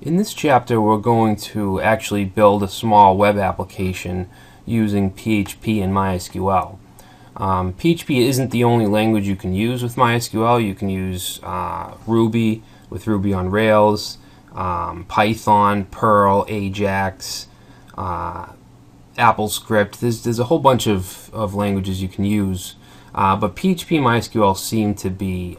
In this chapter, we're going to actually build a small web application using PHP and MySQL. PHP isn't the only language you can use with MySQL. You can use Ruby with Ruby on Rails, Python, Perl, Ajax, AppleScript. There's a whole bunch of languages you can use, but PHP and MySQL seem to be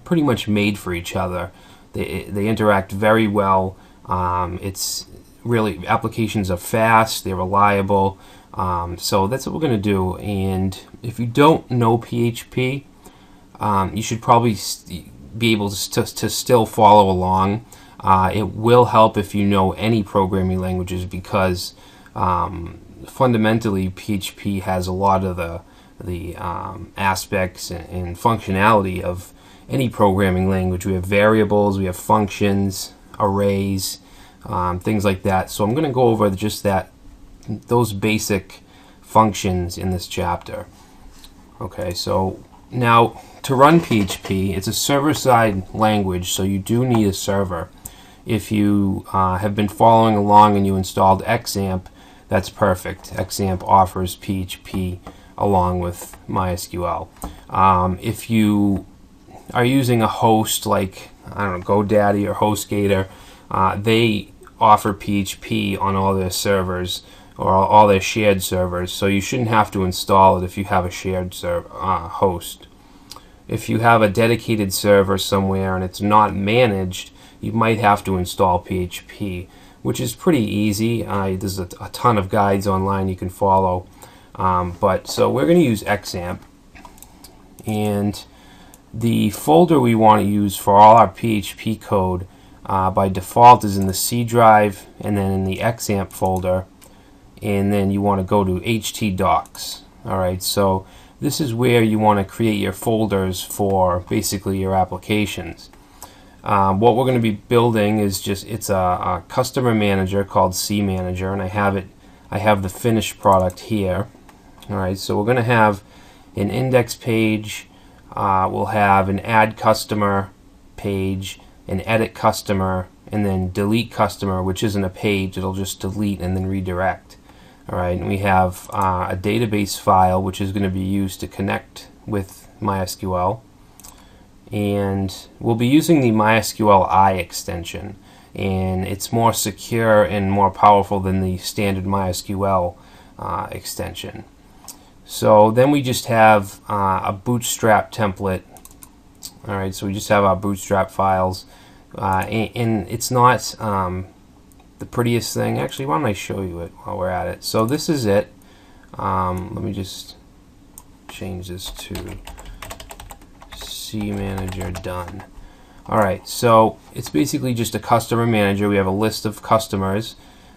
pretty much made for each other. They interact very well. It's really, applications are fast, they're reliable, so that's what we're going to do. And if you don't know PHP, you should probably be able to still follow along. It will help if you know any programming languages, because fundamentally PHP has a lot of the aspects and functionality of any programming language. We have variables, we have functions, arrays, things like that. So I'm going to go over just those basic functions in this chapter. Okay, so now to run PHP, it's a server-side language, so you do need a server. If you have been following along and you installed XAMPP, that's perfect. XAMPP offers PHP along with MySQL. If you are using a host like, I don't know, GoDaddy or HostGator, they offer PHP on all their servers, or all their shared servers, so you shouldn't have to install it if you have a shared host. If you have a dedicated server somewhere and it's not managed, you might have to install PHP, which is pretty easy. There's a ton of guides online you can follow. So we're going to use XAMPP, and the folder we want to use for all our PHP code by default is in the C drive, and then in the XAMPP folder, and then you want to go to htdocs. Alright, so this is where you want to create your folders for basically your applications. What we're going to be building is it's a customer manager called CManager, and I have the finished product here. Alright, so we're going to have an index page, we'll have an add customer page, an edit customer, and then delete customer, which isn't a page, it'll just delete and then redirect. Alright, and we have a database file which is going to be used to connect with MySQL, and we'll be using the MySQL extension, and it's more secure and more powerful than the standard MySQL extension. So then we just have a bootstrap template. Alright, so we just have our bootstrap files, and it's not the prettiest thing. Actually, why don't I show you it while we're at it. So this is it. Let me just change this to CManager done. Alright, so it's basically just a customer manager. We have a list of customers.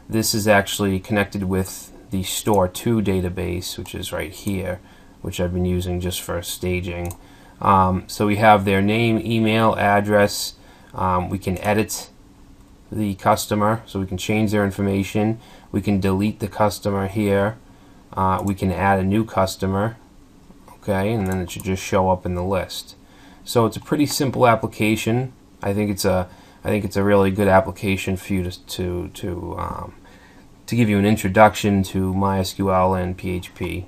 This is actually connected with the store2 database, which is right here, which I've been using just for staging. So we have their name, email, address. We can edit the customer, so we can change their information. We can delete the customer here. We can add a new customer, okay, and then it should just show up in the list. So it's a pretty simple application. I think it's a really good application for you to give you an introduction to MySQL and PHP.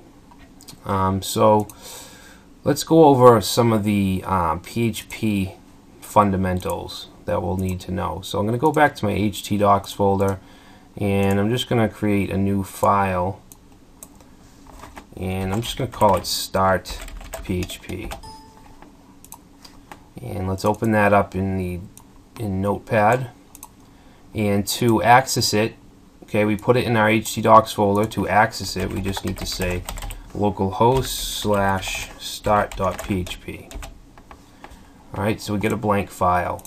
So let's go over some of the PHP fundamentals that we'll need to know. So I'm going to go back to my htdocs folder, and I'm just going to create a new file, and I'm just going to call it start PHP. And let's open that up in Notepad. And to access it, okay, we put it in our htdocs folder. To access it, we just need to say localhost/start.php. Alright, so we get a blank file.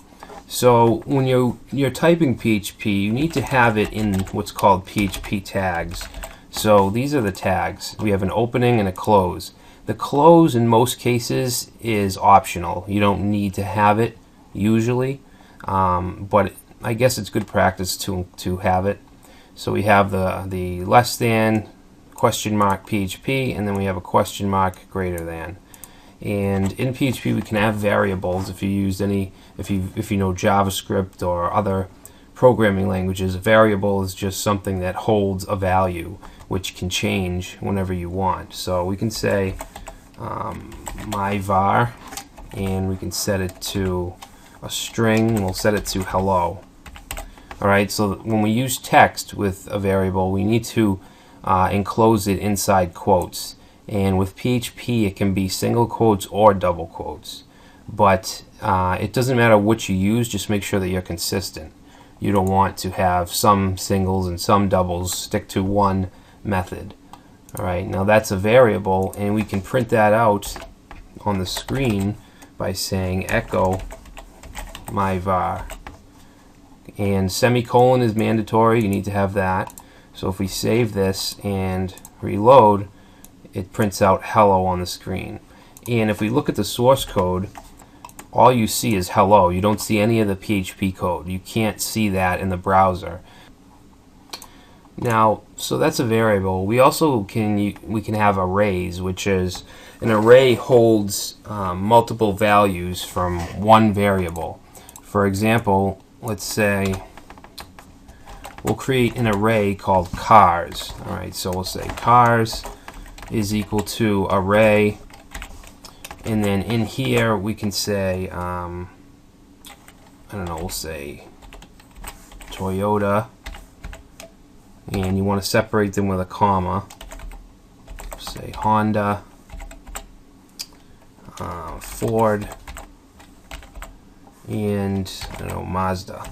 So when you're typing PHP, you need to have it in what's called PHP tags. So these are the tags. We have an opening and a close. The close in most cases is optional. You don't need to have it usually, but I guess it's good practice to have it. So we have the less than, question mark PHP, and then we have a question mark greater than. And in PHP we can have variables. If you know JavaScript or other programming languages, a variable is just something that holds a value which can change whenever you want. So we can say my var, and we can set it to a string. We'll set it to hello. Alright, so when we use text with a variable, we need to enclose it inside quotes. And with PHP, it can be single quotes or double quotes. But it doesn't matter which you use, just make sure that you're consistent. You don't want to have some singles and some doubles. Stick to one method. Alright, now that's a variable, and we can print that out on the screen by saying echo my var. And semicolon is mandatory, you need to have that. So if we save this and reload, it prints out hello on the screen. And if we look at the source code, all you see is hello. You don't see any of the PHP code. You can't see that in the browser. Now, so that's a variable. We also can have arrays, which is an array holds multiple values from one variable. For example, let's say we'll create an array called cars. Alright, so we'll say cars is equal to array, and then in here we can say I don't know, we'll say Toyota, and you want to separate them with a comma. Say Honda, Ford, and I don't know, Mazda.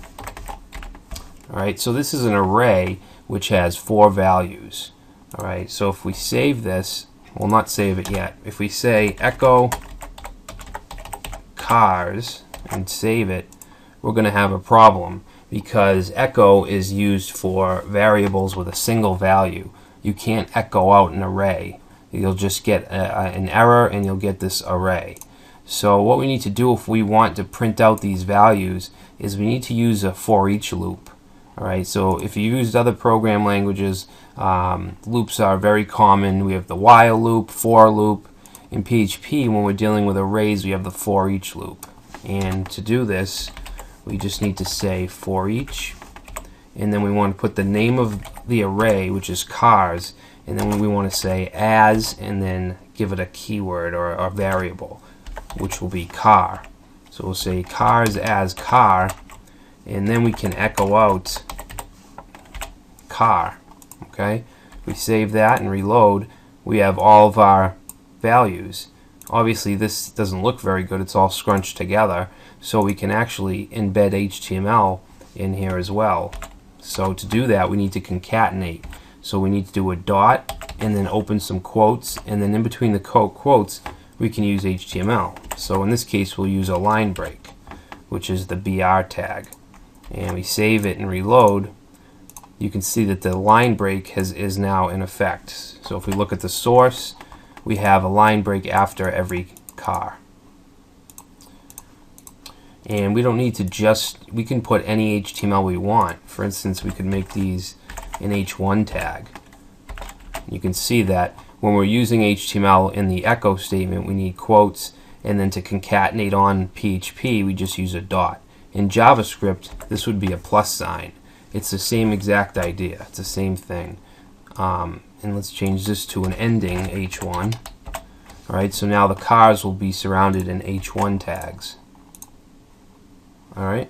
Alright, so this is an array which has 4 values. Alright, so if we save this, we'll not save it yet. If we say echo cars and save it, we're going to have a problem because echo is used for variables with a single value. You can't echo out an array. You'll just get an error and you'll get this array. So what we need to do if we want to print out these values is we need to use a for each loop. Alright, so if you used other program languages, loops are very common. We have the while loop, for loop. In PHP, when we're dealing with arrays, we have the for each loop. And to do this, we just need to say for each, and then we want to put the name of the array, which is cars, and then we want to say as, and then give it a keyword or a variable, which will be car. So we'll say cars as car, and then we can echo out car. Okay, we save that and reload. We have all of our values. Obviously this doesn't look very good, it's all scrunched together, so we can actually embed HTML in here as well. So to do that we need to concatenate. So we need to do a dot and then open some quotes, and then in between the quotes we can use HTML. So in this case we'll use a line break, which is the BR tag, and we save it and reload. You can see that the line break is now in effect. So if we look at the source, we have a line break after every car. And we don't need to we can put any HTML we want. For instance, we could make these an H1 tag. You can see that when we're using HTML in the echo statement, we need quotes, and then to concatenate on PHP, we just use a dot. In JavaScript, this would be a plus sign. It's the same exact idea. It's the same thing. And let's change this to an ending H1. Alright, so now the cars will be surrounded in H1 tags. Alright,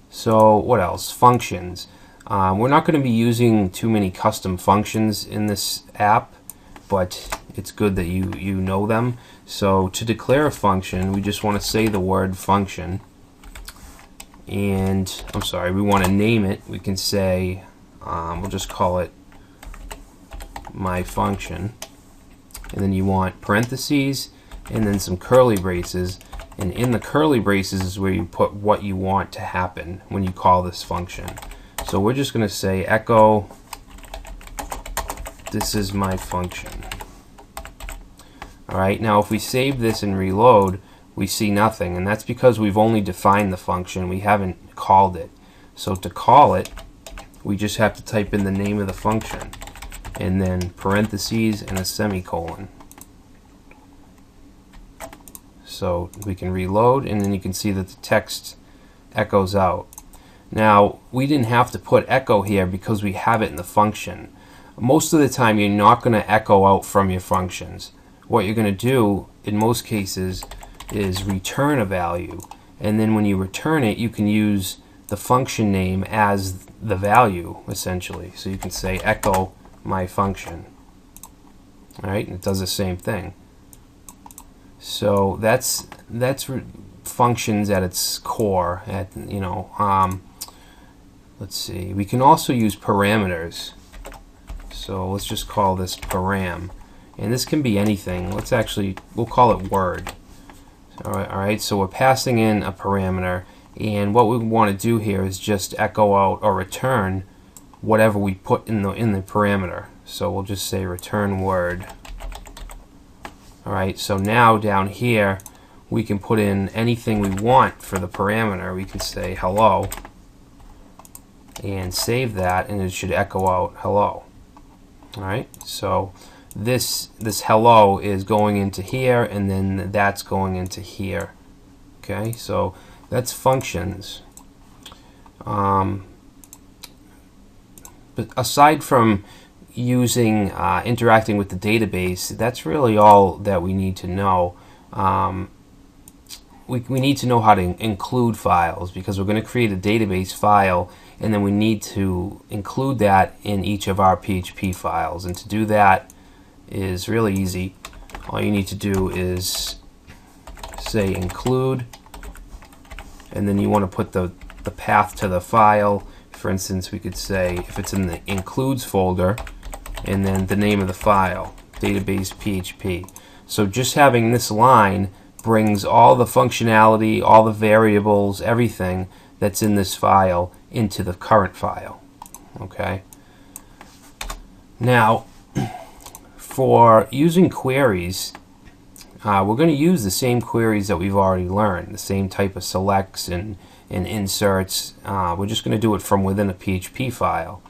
so what else? Functions. We're not going to be using too many custom functions in this app, but it's good that you know them. So to declare a function, we just want to say the word function, and we want to name it. We can say we'll just call it my function, and then you want parentheses and then some curly braces, and in the curly braces is where you put what you want to happen when you call this function. So we're just going to say echo this is my function. Alright, now if we save this and reload, we see nothing, and that's because we've only defined the function, we haven't called it. So to call it, we just have to type in the name of the function, and then parentheses and a semicolon. So we can reload, and then you can see that the text echoes out. Now, we didn't have to put echo here because we have it in the function. Most of the time, you're not going to echo out from your functions. What you're going to do, in most cases, is return a value. And then when you return it, you can use the function name as the value, essentially. So you can say echo my function. All right, and it does the same thing. So that's functions at its core. Let's see. We can also use parameters. So let's just call this param, and this can be anything. We'll call it word. All right. So we're passing in a parameter, and what we want to do here is just echo out or return whatever we put in the parameter. So we'll just say return word. All right. So now down here we can put in anything we want for the parameter. We can say hello and save that, and it should echo out hello. All right. So this hello is going into here, and then that's going into here. Okay. So that's functions. But aside from using interacting with the database, that's really all that we need to know. We need to know how to include files, because we're going to create a database file, and then we need to include that in each of our PHP files. And to do that is really easy. All you need to do is say include, and then you want to put the path to the file. For instance, we could say, if it's in the includes folder, and then the name of the file, database PHP. So just having this line brings all the functionality, all the variables, everything that's in this file into the current file. Okay. Now, for using queries, we're going to use the same queries that we've already learned, the same type of selects and inserts. We're just going to do it from within a PHP file.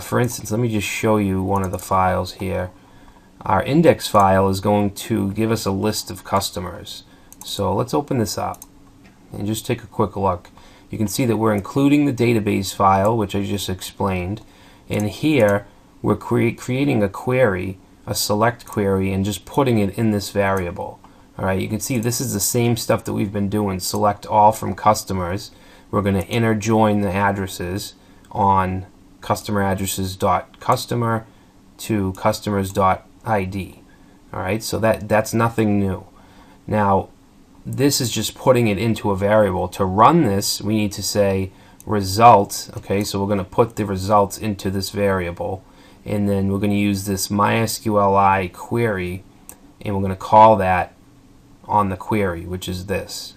For instance, let me just show you one of the files here. Our index file is going to give us a list of customers. So let's open this up and just take a quick look. You can see that we're including the database file, which I just explained, and here we're creating a query, a select query, and just putting it in this variable. Alright, you can see this is the same stuff that we've been doing. Select all from customers. We're going to inner join the addresses on customer addresses dot customer to customers dot ID. Alright, so that's nothing new. Now, this is just putting it into a variable. To run this, we need to say result. Okay, so we're going to put the results into this variable, and then we're going to use this MySQLi query, and we're going to call that on the query, which is this.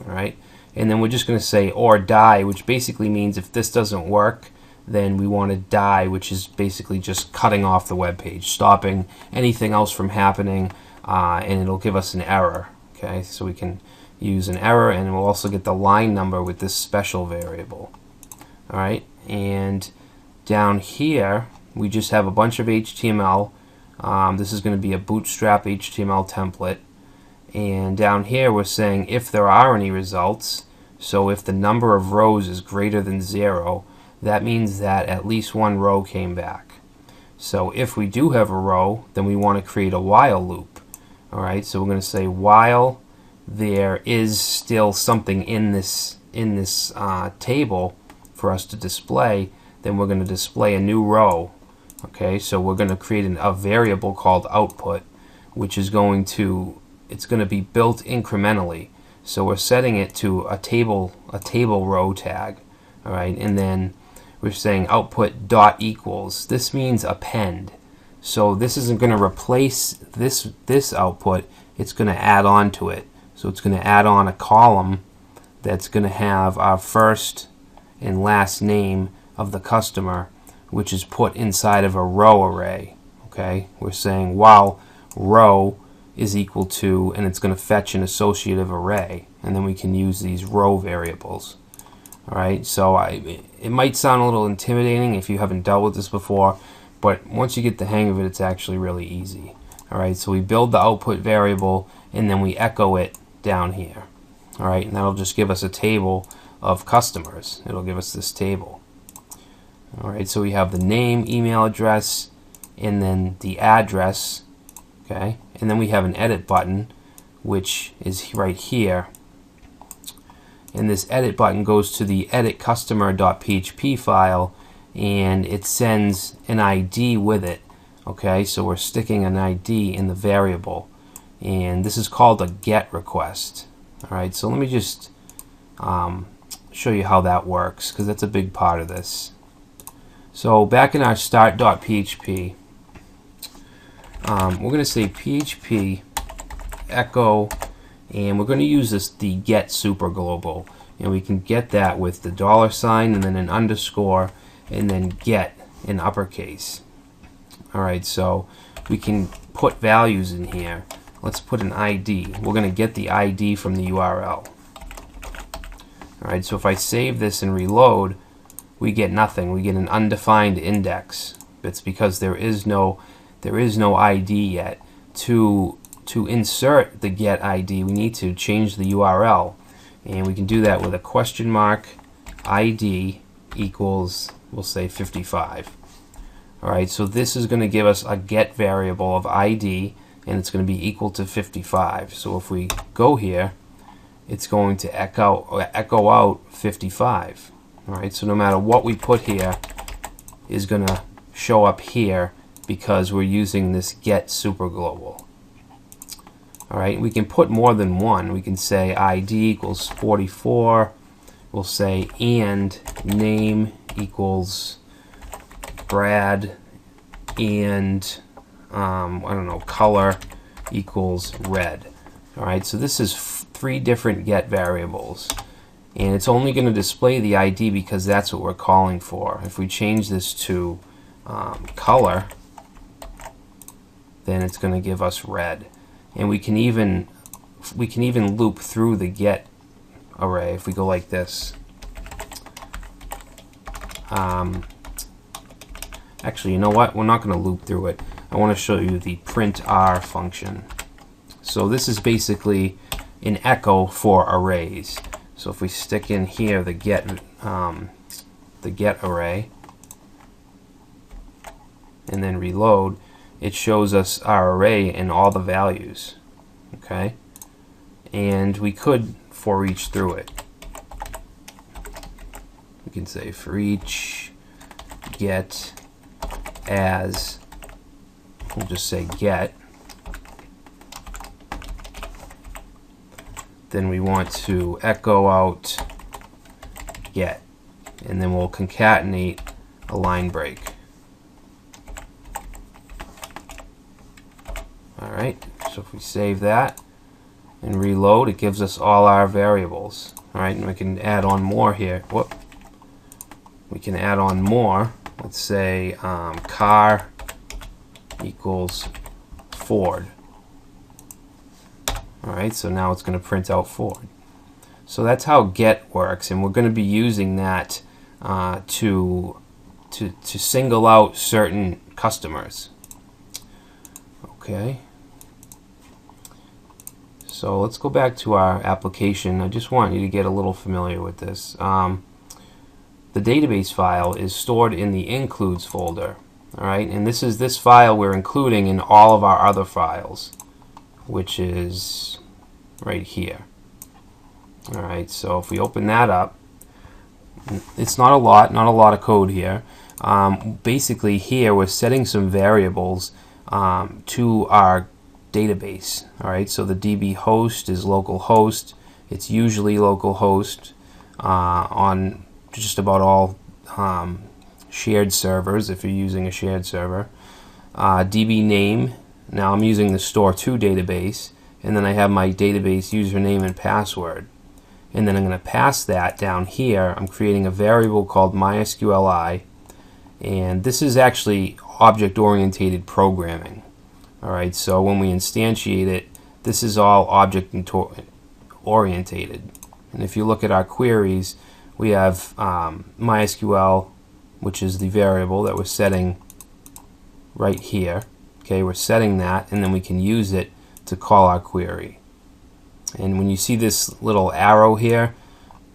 Alright, and then we're just going to say or die, which basically means if this doesn't work, then we want to die, which is basically just cutting off the web page, stopping anything else from happening, and it'll give us an error. Okay, so we can use an error, and we'll also get the line number with this special variable. Alright, and down here we just have a bunch of HTML. This is going to be a bootstrap HTML template, and down here we're saying if there are any results. So if the number of rows is greater than 0, that means that at least one row came back. So if we do have a row, then we want to create a while loop. Alright, so we're going to say while there is still something in this table for us to display, then we're going to display a new row. Okay, so we're going to create a variable called output, which is going to be built incrementally. So we're setting it to a table row tag. Alright, and then we're saying output dot equals. This means append. So this isn't going to replace this output, it's going to add on to it. So it's going to add on a column that's going to have our first and last name of the customer, which is put inside of a row array. Okay, we're saying while row is equal to, and it's going to fetch an associative array, and then we can use these row variables. Alright, so it might sound a little intimidating if you haven't dealt with this before, but once you get the hang of it, it's actually really easy. Alright, so we build the output variable, and then we echo it down here. Alright, and that'll just give us a table of customers. It'll give us this table. Alright, so we have the name, email address, and then the address. Okay, and then we have an edit button, which is right here. And this edit button goes to the edit customer.php file, and it sends an ID with it. Okay, so we're sticking an ID in the variable, and this is called a GET request. Alright, so let me just show you how that works, because that's a big part of this. So back in our start.php, we're going to say PHP echo, and we're going to use the get super global, and we can get that with the $sign and then an underscore and then get in uppercase. Alright, so we can put values in here. Let's put an ID. We're going to get the ID from the URL. Alright, so if I save this and reload, we get nothing. We get an undefined index. It's because there is no ID yet. To insert the get ID, we need to change the URL, and we can do that with a question mark ID equals, we'll say 55. Alright, so this is going to give us a get variable of ID, and it's going to be equal to 55. So if we go here, it's going to echo out 55. Alright, so no matter what we put here is going to show up here because we're using this get super global. Alright, we can put more than one. We can say ID equals 44. We'll say and name equals Brad, and I don't know, color equals red. Alright, so this is 3 different get variables, and it's only going to display the ID because that's what we're calling for. If we change this to color, then it's going to give us red. And we can even loop through the get array if we go like this. Actually, you know what? We're not going to loop through it. I want to show you the print r function. So this is basically an echo for arrays. So if we stick in here the get array and then reload, it shows us our array and all the values. Okay, and we could for each through it. We can say for each get as, we'll just say get, then we want to echo out get, and then we'll concatenate a line break. Alright, so if we save that and reload, it gives us all our variables. Alright, and we can add on more here. Whoop. We can add on more. Let's say car equals Ford. Alright, so now it's going to print out Ford. So that's how get works, and we're going to be using that to single out certain customers. Okay. So let's go back to our application. I just want you to get a little familiar with this. The database file is stored in the includes folder. Alright, and this file we're including in all of our other files, which is right here. Alright, so if we open that up, it's not a lot of code here. Basically here we're setting some variables to our database. Alright, so the DB host is localhost. It's usually localhost on just about all shared servers if you're using a shared server. DB name, now I'm using the store2 database, and then I have my database username and password. And then I'm going to pass that down here. I'm creating a variable called MySQLi, and this is actually object-oriented programming. Alright, so when we instantiate it, this is all object-oriented. And if you look at our queries, we have MySQL, which is the variable that we're setting right here. Okay, we're setting that, and then we can use it to call our query. And when you see this little arrow here,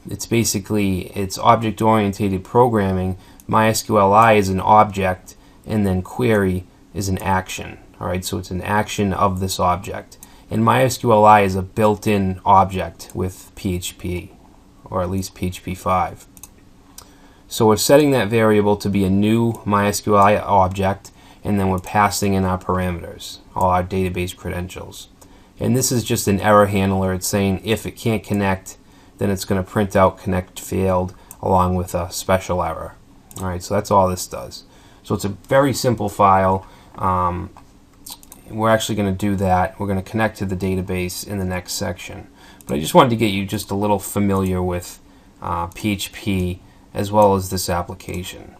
it's basically, it's object-oriented programming. MySQLi is an object, and then query is an action. All right, so it's an action of this object. And MySQLi is a built-in object with PHP, or at least PHP 5. So we're setting that variable to be a new MySQLi object, and then we're passing in our parameters, all our database credentials. And this is just an error handler. It's saying if it can't connect, then it's going to print out connect failed along with a special error. All right, so that's all this does. So it's a very simple file. We're actually going to do that. We're going to connect to the database in the next section. But I just wanted to get you just a little familiar with PHP as well as this application.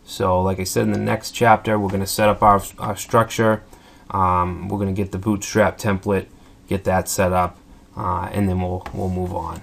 So like I said, in the next chapter, we're going to set up our structure. We're going to get the Bootstrap template, get that set up, and then we'll move on.